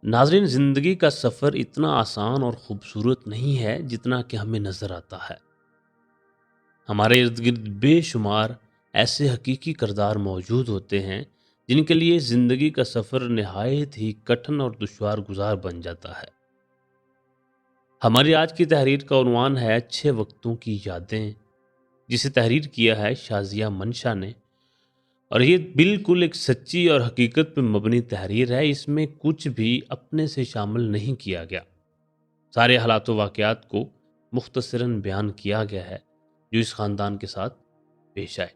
ناظرین، زندگی کا سفر اتنا آسان اور خوبصورت نہیں ہے جتنا کہ ہمیں نظر آتا ہے۔ ہمارے ارد گرد بے شمار ایسے حقیقی کردار موجود ہوتے ہیں جن کے لیے زندگی کا سفر نہایت ہی کٹھن اور دشوار گزار بن جاتا ہے۔ ہماری آج کی تحریر کا عنوان ہے اچھے وقتوں کی یادیں، جسے تحریر کیا ہے شازیہ منشا نے، اور یہ بالکل ایک سچی اور حقیقت پہ مبنی تحریر ہے۔ اس میں کچھ بھی اپنے سے شامل نہیں کیا گیا، سارے حالات و واقعات کو مختصراً بیان کیا گیا ہے جو اس خاندان کے ساتھ پیش آئے۔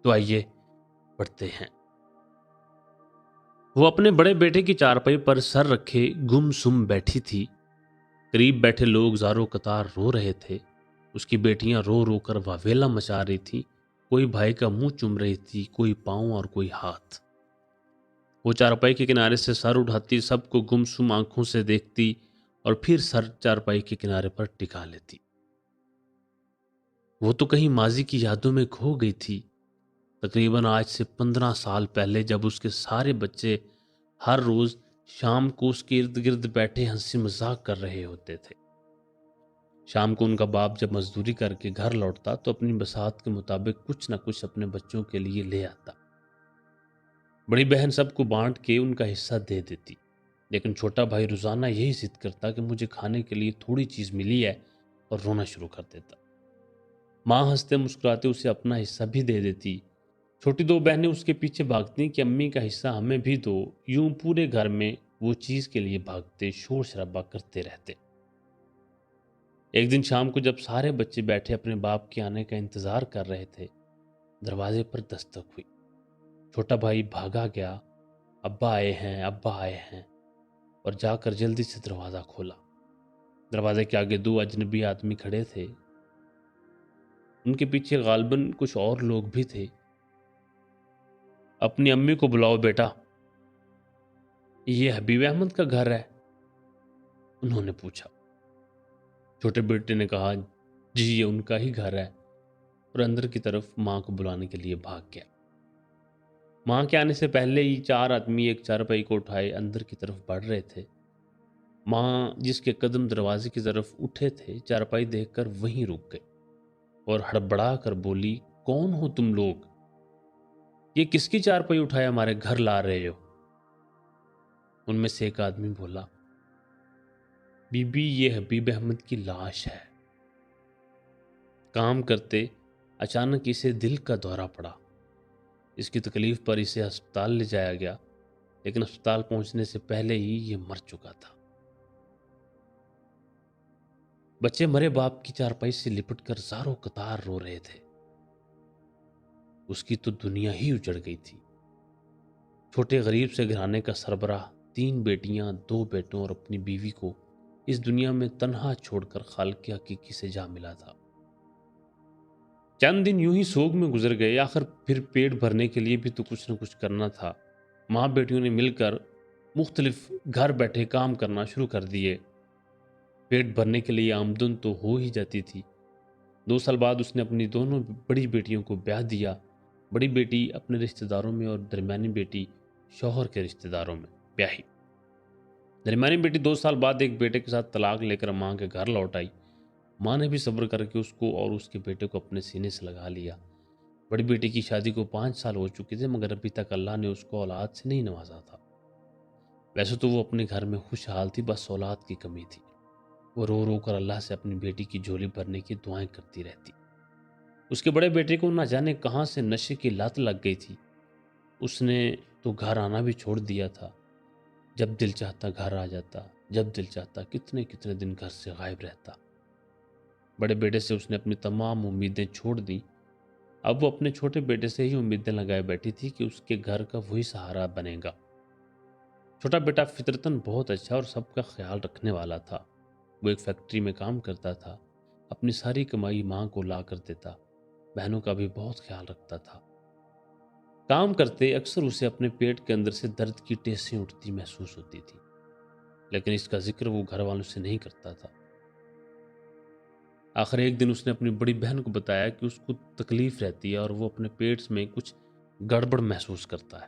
تو آئیے پڑھتے ہیں۔ وہ اپنے بڑے بیٹے کی چارپائی پر سر رکھے گم سم بیٹھی تھی۔ قریب بیٹھے لوگ زاروں قطار رو رہے تھے۔ اس کی بیٹیاں رو رو کر واویلا مچا رہی تھی، کوئی بھائی کا منہ چوم رہی تھی، کوئی پاؤں اور کوئی ہاتھ۔ وہ چارپائی کے کنارے سے سر اٹھاتی، سب کو گم سم آنکھوں سے دیکھتی اور پھر سر چارپائی کے کنارے پر ٹکا لیتی۔ وہ تو کہیں ماضی کی یادوں میں کھو گئی تھی، تقریباً آج سے 15 سال پہلے، جب اس کے سارے بچے ہر روز شام کو اس کے ارد گرد بیٹھے ہنسی مذاق کر رہے ہوتے تھے۔ شام کو ان کا باپ جب مزدوری کر کے گھر لوٹتا تو اپنی بساط کے مطابق کچھ نہ کچھ اپنے بچوں کے لیے لے آتا۔ بڑی بہن سب کو بانٹ کے ان کا حصہ دے دیتی، لیکن چھوٹا بھائی روزانہ یہی ضد کرتا کہ مجھے کھانے کے لیے تھوڑی چیز ملی ہے، اور رونا شروع کر دیتا۔ ماں ہنستے مسکراتے اسے اپنا حصہ بھی دے دیتی۔ چھوٹی دو بہنیں اس کے پیچھے بھاگتی کہ امی کا حصہ ہمیں بھی دو، یوں پورے گھر میں وہ چیز کے لیے بھاگتے، شور شرابہ کرتے رہتے۔ ایک دن شام کو جب سارے بچے بیٹھے اپنے باپ کے آنے کا انتظار کر رہے تھے، دروازے پر دستک ہوئی۔ چھوٹا بھائی بھاگا گیا، ابا آئے ہیں، ابا آئے ہیں، اور جا کر جلدی سے دروازہ کھولا۔ دروازے کے آگے دو اجنبی آدمی کھڑے تھے، ان کے پیچھے غالباً کچھ اور لوگ بھی تھے۔ اپنی امی کو بلاؤ بیٹا، یہ حبیب احمد کا گھر ہے؟ انہوں نے پوچھا۔ چھوٹے بیٹے نے کہا، جی یہ ان کا ہی گھر ہے، اور اندر کی طرف ماں کو بلانے کے لیے بھاگ گیا۔ ماں کے آنے سے پہلے ہی 4 آدمی ایک چارپائی کو اٹھائے اندر کی طرف بڑھ رہے تھے۔ ماں جس کے قدم دروازے کی طرف اٹھے تھے، چارپائی دیکھ کر وہیں رک گئے اور ہڑبڑا کر بولی، کون ہو تم لوگ؟ یہ کس کی چارپائی اٹھائے ہمارے گھر لا رہے ہو؟ ان میں سے ایک آدمی بولا، بی بی یہ حبیب احمد کی لاش ہے۔ کام کرتے اچانک اسے دل کا دورہ پڑا۔ اس کی تکلیف پر اسے ہسپتال لے جایا گیا، لیکن ہسپتال پہنچنے سے پہلے ہی یہ مر چکا تھا۔ بچے مرے باپ کی چارپائی سے لپٹ کر زاروں قطار رو رہے تھے۔ اس کی تو دنیا ہی اجڑ گئی تھی۔ چھوٹے غریب سے گھرانے کا سربراہ، 3 بیٹیاں، 2 بیٹوں اور اپنی بیوی کو اس دنیا میں تنہا چھوڑ کر خالق حقیقی سے جا ملا تھا۔ چند دن یوں ہی سوگ میں گزر گئے، آخر پھر پیٹ بھرنے کے لیے بھی تو کچھ نہ کچھ کرنا تھا۔ ماں بیٹیوں نے مل کر مختلف گھر بیٹھے کام کرنا شروع کر دیے۔ پیٹ بھرنے کے لیے آمدن تو ہو ہی جاتی تھی۔ 2 سال بعد اس نے اپنی دونوں بڑی بیٹیوں کو بیاہ دیا۔ بڑی بیٹی اپنے رشتہ داروں میں اور درمیانی بیٹی شوہر کے رشتہ داروں میں بیاہی۔ درمیانی بیٹی 2 سال بعد ایک بیٹے کے ساتھ طلاق لے کر ماں کے گھر لوٹ آئی۔ ماں نے بھی صبر کر کے اس کو اور اس کے بیٹے کو اپنے سینے سے لگا لیا۔ بڑی بیٹی کی شادی کو 5 سال ہو چکے تھے، مگر ابھی تک اللہ نے اس کو اولاد سے نہیں نوازا تھا۔ ویسے تو وہ اپنے گھر میں خوشحال تھی، بس اولاد کی کمی تھی۔ وہ رو رو کر اللہ سے اپنی بیٹی کی جھولی بھرنے کی دعائیں کرتی رہتی۔ اس کے بڑے بیٹے کو نہ جانے کہاں سے نشے کی لت لگ گئی تھی۔ اس نے تو گھر آنا بھی چھوڑ دیا تھا۔ جب دل چاہتا گھر آ جاتا، جب دل چاہتا کتنے کتنے دن گھر سے غائب رہتا۔ بڑے بیٹے سے اس نے اپنی تمام امیدیں چھوڑ دیں۔ اب وہ اپنے چھوٹے بیٹے سے ہی امیدیں لگائے بیٹھی تھی کہ اس کے گھر کا وہی سہارا بنے گا۔ چھوٹا بیٹا فطرتاً بہت اچھا اور سب کا خیال رکھنے والا تھا۔ وہ ایک فیکٹری میں کام کرتا تھا، اپنی ساری کمائی ماں کو لا کر دیتا، بہنوں کا بھی بہت خیال رکھتا تھا۔ کام کرتے اکثر اسے اپنے پیٹ کے اندر سے درد کی ٹیسیں اٹھتی محسوس ہوتی تھی، لیکن اس کا ذکر وہ گھر والوں سے نہیں کرتا تھا۔ آخر ایک دن اس نے اپنی بڑی بہن کو بتایا کہ اس کو تکلیف رہتی ہے اور وہ اپنے پیٹ میں کچھ گڑبڑ محسوس کرتا ہے۔